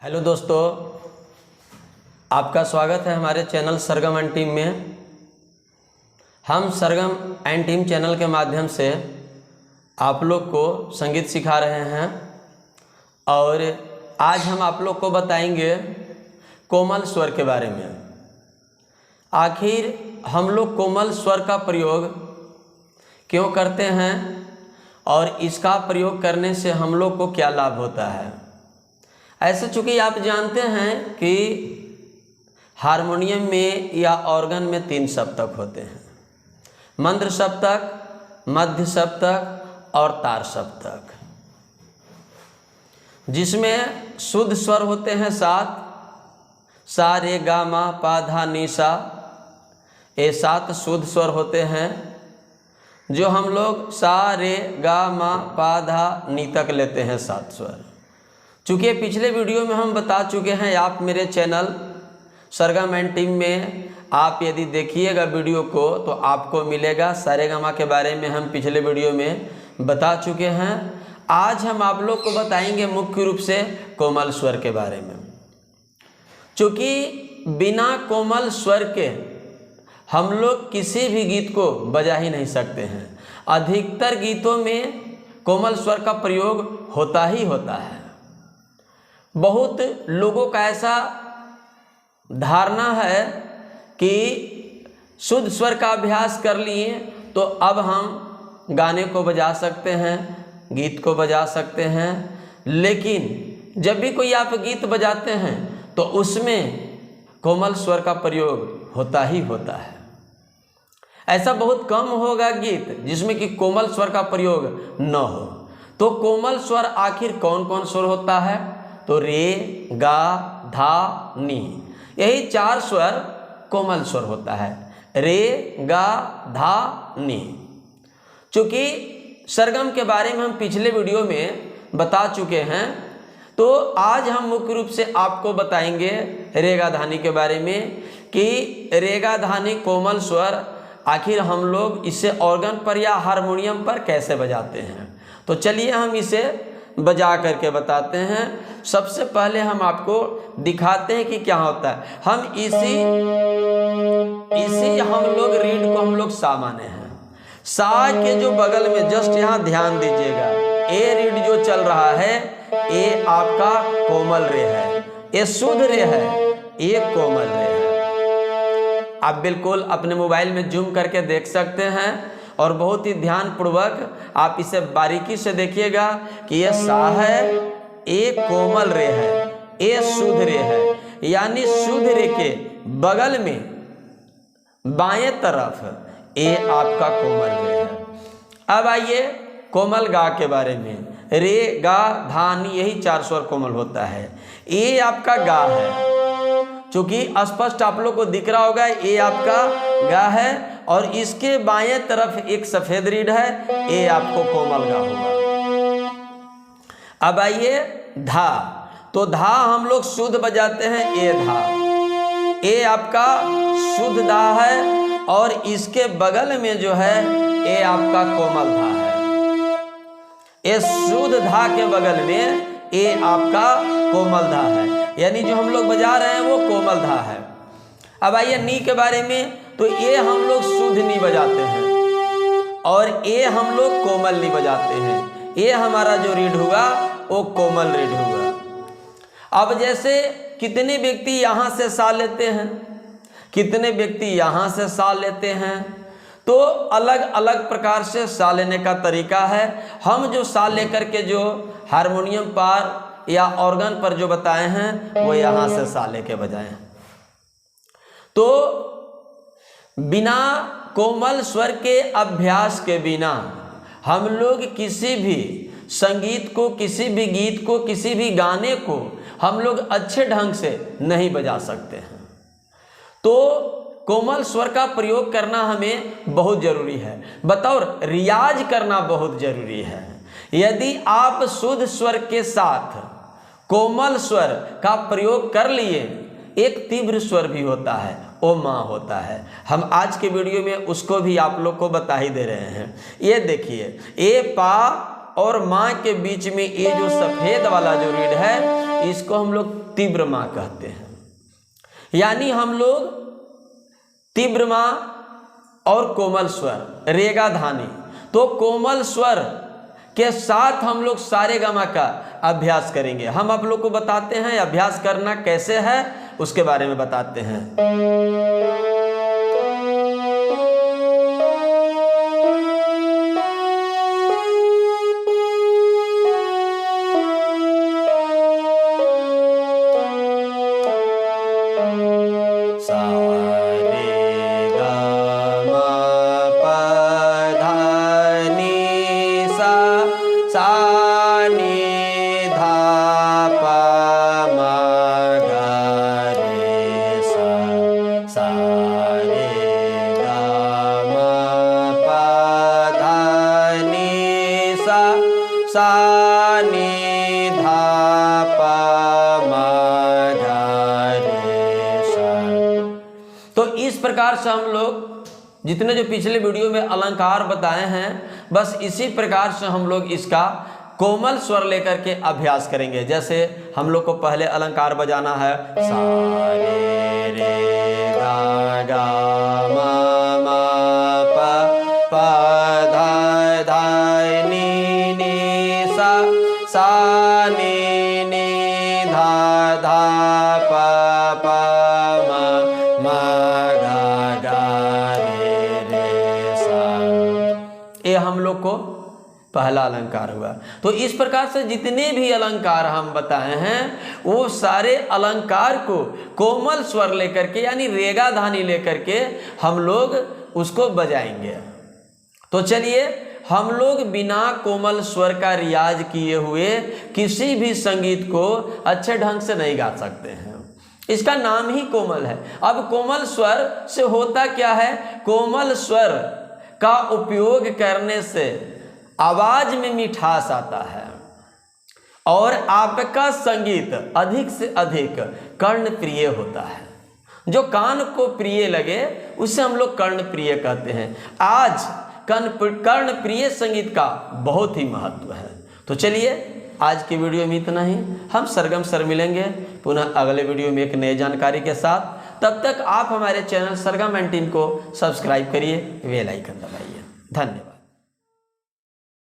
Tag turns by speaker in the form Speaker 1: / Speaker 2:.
Speaker 1: Hello दोस्तों, आपका स्वागत है हमारे चैनल सरगम एंड टीम में। हम सरगम एंड टीम चैनल के माध्यम से आप लोग को संगीत सिखा रहे हैं और आज हम आप लोग को बताएंगे कोमल स्वर के बारे में। आखिर हम लोग कोमल स्वर का प्रयोग क्यों करते हैं और इसका प्रयोग करने से हम लोग को क्या लाभ होता है। ऐसे चूँकि आप जानते हैं कि हारमोनियम में या ऑर्गन में 3 सप्तक होते हैं, मंद्र सप्तक, मध्य सप्तक और तार सप्तक, जिसमें शुद्ध स्वर होते हैं 7, सा रे गा मा पा धा नी सा। ये 7 शुद्ध स्वर होते हैं जो हम लोग सा रे गा मा पा धा नी तक लेते हैं 7 स्वर। चूँकि पिछले वीडियो में हम बता चुके हैं, आप मेरे चैनल सरगम एंड टीम में आप यदि देखिएगा वीडियो को तो आपको मिलेगा। सारेगामा के बारे में हम पिछले वीडियो में बता चुके हैं। आज हम आप लोग को बताएंगे मुख्य रूप से कोमल स्वर के बारे में। चूँकि बिना कोमल स्वर के हम लोग किसी भी गीत को बजा ही नहीं सकते हैं। अधिकतर गीतों में कोमल स्वर का प्रयोग होता ही होता है। बहुत लोगों का ऐसा धारणा है कि शुद्ध स्वर का अभ्यास कर लिए तो अब हम गाने को बजा सकते हैं, गीत को बजा सकते हैं। लेकिन जब भी कोई आप गीत बजाते हैं तो उसमें कोमल स्वर का प्रयोग होता ही होता है। ऐसा बहुत कम होगा गीत जिसमें कि कोमल स्वर का प्रयोग न हो। तो कोमल स्वर आखिर कौन कौन स्वर होता है? तो रे, गा, धा, नी, यही 4 स्वर कोमल स्वर होता है। रे, गा, धा, नी। चूँकि सरगम के बारे में हम पिछले वीडियो में बता चुके हैं तो आज हम मुख्य रूप से आपको बताएंगे रेगा धानी के बारे में कि रेगा धानी कोमल स्वर आखिर हम लोग इसे ऑर्गन पर या हारमोनियम पर कैसे बजाते हैं। तो चलिए हम इसे बजा करके बताते हैं। सबसे पहले हम आपको दिखाते हैं कि क्या होता है। हम इसी हम लोग रीड को हम लोग सा माने हैं। सा के जो बगल में जस्ट यहाँ ध्यान दीजिएगा, ए रीड जो चल रहा है ये आपका कोमल रे है, ये शुद्ध रे है, ये कोमल रे है। आप बिल्कुल अपने मोबाइल में जूम करके देख सकते हैं और बहुत ही ध्यान पूर्वक आप इसे बारीकी से देखिएगा कि ये सा है, ये कोमल रे है, ये शुद्ध रे है। यानी शुद्ध रे के बगल में बाएं तरफ ये आपका कोमल रे है। अब आइए कोमल गा के बारे में। रे, गा, धा, नी, यही 4 स्वर कोमल होता है। ये आपका गा है, चूँकि स्पष्ट आप लोग को दिख रहा होगा, ये आपका गा है और इसके बाएं तरफ एक सफेद रीड है, ये आपको कोमल गा होगा। अब आइए धा। तो धा हम लोग शुद्ध बजाते हैं, ये धा, ये आपका शुद्ध धा है और इसके बगल में जो है ये आपका कोमल धा है। ये शुद्ध धा के बगल में ये आपका कोमल धा है, यानी जो हम लोग बजा रहे हैं वो कोमल धा है। अब आइए नी के बारे में। तो ये हम लोग शुद्ध नी बजाते हैं और ये हम लोग कोमल नी बजाते हैं। ये हमारा जो रीड हुआ वो कोमल रीड हुआ। अब जैसे कितने व्यक्ति यहाँ से सा लेते हैं, कितने व्यक्ति यहाँ से सा लेते हैं, तो अलग अलग प्रकार से सा लेने का तरीका है। हम जो सा लेकर के जो हारमोनियम पर या ऑर्गन पर जो बताए हैं वो यहाँ से सा लेके बजाए हैं। तो बिना कोमल स्वर के अभ्यास के बिना हम लोग किसी भी संगीत को, किसी भी गीत को, किसी भी गाने को हम लोग अच्छे ढंग से नहीं बजा सकते हैं। तो कोमल स्वर का प्रयोग करना हमें बहुत जरूरी है, बतौर रियाज करना बहुत जरूरी है। यदि आप शुद्ध स्वर के साथ कोमल स्वर का प्रयोग कर लिए, एक तीव्र स्वर भी होता है, ओ माँ होता है। हम आज के वीडियो में उसको भी आप लोग को बता ही दे रहे हैं। ये देखिए, ए पा और माँ के बीच में ये जो सफ़ेद वाला जो रीड है इसको हम लोग तीव्र मा कहते हैं। यानी हम लोग तीव्र मा और कोमल स्वर रेगा धानी, तो कोमल स्वर के साथ हम लोग सारे गामा का अभ्यास करेंगे। हम आप लोग को बताते हैं अभ्यास करना कैसे है, उसके बारे में बताते हैं। तो इस प्रकार से हम लोग जितने जो पिछले वीडियो में अलंकार बताए हैं, बस इसी प्रकार से हम लोग इसका कोमल स्वर लेकर के अभ्यास करेंगे। जैसे हम लोग को पहले अलंकार बजाना है सा रे रे गा गा मा मा पा पा धा धा नी नी सा नी नी धा धा पा पा मा गा गा रे रे सा। ये हम लोग को पहला अलंकार हुआ। तो इस प्रकार से जितने भी अलंकार हम बताए हैं वो सारे अलंकार को कोमल स्वर लेकर के यानी रेगा धानी लेकर के हम लोग उसको बजाएंगे। तो चलिए हम लोग बिना कोमल स्वर का रियाज किए हुए किसी भी संगीत को अच्छे ढंग से नहीं गा सकते हैं। इसका नाम ही कोमल है। अब कोमल स्वर से होता क्या है, कोमल स्वर का उपयोग करने से आवाज में मिठास आता है और आपका संगीत अधिक से अधिक कर्ण प्रिय होता है। जो कान को प्रिय लगे उसे हम लोग कर्ण प्रिय कहते हैं। आज कर्ण प्रिय संगीत का बहुत ही महत्व है। तो चलिए आज की वीडियो में इतना ही। हम सरगम सर मिलेंगे पुनः अगले वीडियो में एक नई जानकारी के साथ। तब तक आप हमारे चैनल सरगम एंड टीम को सब्सक्राइब करिए, बेल आइकन दबाइए। धन्यवाद।